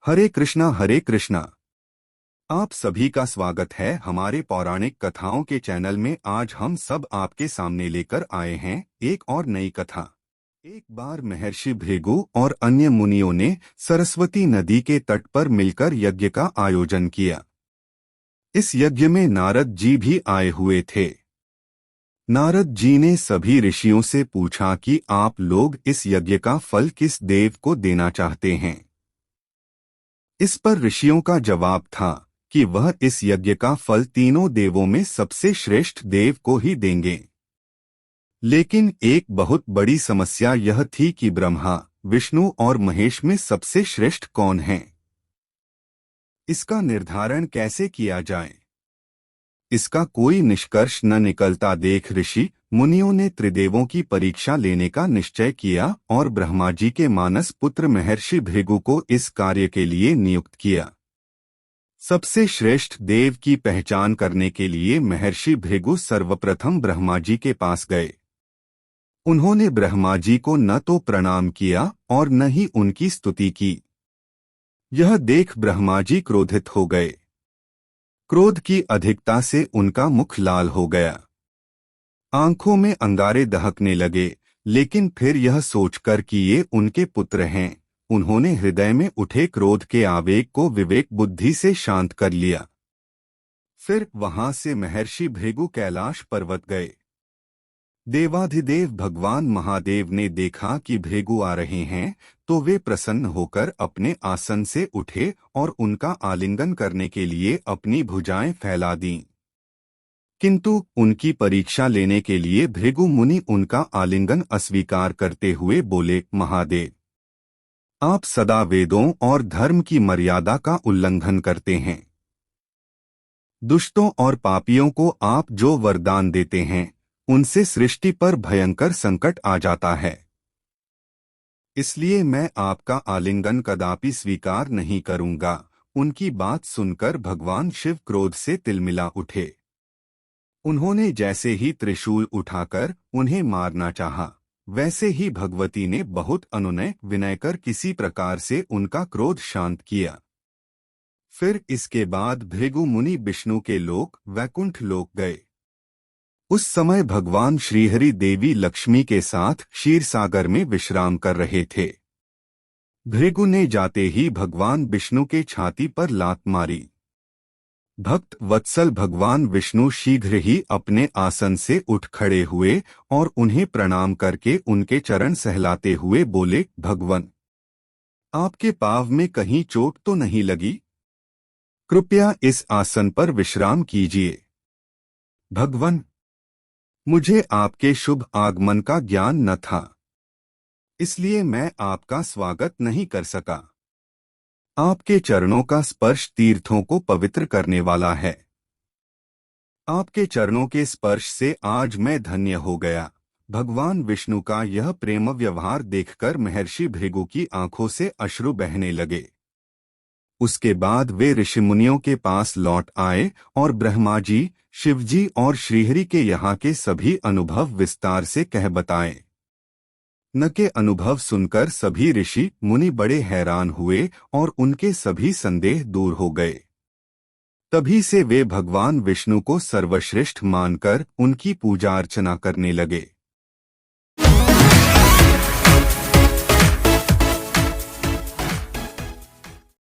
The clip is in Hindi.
हरे कृष्णा हरे कृष्णा। आप सभी का स्वागत है हमारे पौराणिक कथाओं के चैनल में। आज हम सब आपके सामने लेकर आए हैं एक और नई कथा। एक बार महर्षि भृगु और अन्य मुनियों ने सरस्वती नदी के तट पर मिलकर यज्ञ का आयोजन किया। इस यज्ञ में नारद जी भी आए हुए थे। नारद जी ने सभी ऋषियों से पूछा कि आप लोग इस यज्ञ का फल किस देव को देना चाहते हैं। इस पर ऋषियों का जवाब था कि वह इस यज्ञ का फल तीनों देवों में सबसे श्रेष्ठ देव को ही देंगे। लेकिन एक बहुत बड़ी समस्या यह थी कि ब्रह्मा, विष्णु और महेश में सबसे श्रेष्ठ कौन है। इसका निर्धारण कैसे किया जाए, इसका कोई निष्कर्ष न निकलता देख ऋषि मुनियों ने त्रिदेवों की परीक्षा लेने का निश्चय किया और ब्रह्मा जी के मानस पुत्र महर्षि भृगु को इस कार्य के लिए नियुक्त किया। सबसे श्रेष्ठ देव की पहचान करने के लिए महर्षि भृगु सर्वप्रथम ब्रह्मा जी के पास गए। उन्होंने ब्रह्मा जी को न तो प्रणाम किया और न ही उनकी स्तुति की। यह देख ब्रह्मा जी क्रोधित हो गए। क्रोध की अधिकता से उनका मुख लाल हो गया, आंखों में अंगारे दहकने लगे। लेकिन फिर यह सोचकर कि ये उनके पुत्र हैं, उन्होंने हृदय में उठे क्रोध के आवेग को विवेक बुद्धि से शांत कर लिया। फिर वहां से महर्षि भृगु कैलाश पर्वत गए। देवाधिदेव भगवान महादेव ने देखा कि भृगु आ रहे हैं तो वे प्रसन्न होकर अपने आसन से उठे और उनका आलिंगन करने के लिए अपनी भुजाएं फैला दीं। किंतु उनकी परीक्षा लेने के लिए भृगु मुनि उनका आलिंगन अस्वीकार करते हुए बोले, महादेव, आप सदा वेदों और धर्म की मर्यादा का उल्लंघन करते हैं। दुष्टों और पापियों को आप जो वरदान देते हैं उनसे सृष्टि पर भयंकर संकट आ जाता है। इसलिए मैं आपका आलिंगन कदापि स्वीकार नहीं करूंगा। उनकी बात सुनकर भगवान शिव क्रोध से तिलमिला उठे। उन्होंने जैसे ही त्रिशूल उठाकर उन्हें मारना चाहा, वैसे ही भगवती ने बहुत अनुनय विनय कर किसी प्रकार से उनका क्रोध शांत किया। फिर इसके बाद भृगु मुनि विष्णु के लोक वैकुंठ लोक गए। उस समय भगवान श्रीहरि देवी लक्ष्मी के साथ क्षीर सागर में विश्राम कर रहे थे। भृगु ने जाते ही भगवान विष्णु के छाती पर लात मारी। भक्त वत्सल भगवान विष्णु शीघ्र ही अपने आसन से उठ खड़े हुए और उन्हें प्रणाम करके उनके चरण सहलाते हुए बोले, भगवन, आपके पाँव में कहीं चोट तो नहीं लगी? कृपया इस आसन पर विश्राम कीजिए। भगवन, मुझे आपके शुभ आगमन का ज्ञान न था, इसलिए मैं आपका स्वागत नहीं कर सका। आपके चरणों का स्पर्श तीर्थों को पवित्र करने वाला है। आपके चरणों के स्पर्श से आज मैं धन्य हो गया। भगवान विष्णु का यह प्रेम व्यवहार देखकर महर्षि भृगु की आंखों से अश्रु बहने लगे। उसके बाद वे ऋषिमुनियों के पास लौट आए और ब्रह्मा जी, शिव जी और श्रीहरि के यहाँ के सभी अनुभव विस्तार से कह बताए। न के अनुभव सुनकर सभी ऋषि मुनि बड़े हैरान हुए और उनके सभी संदेह दूर हो गए। तभी से वे भगवान विष्णु को सर्वश्रेष्ठ मानकर उनकी पूजा अर्चना करने लगे।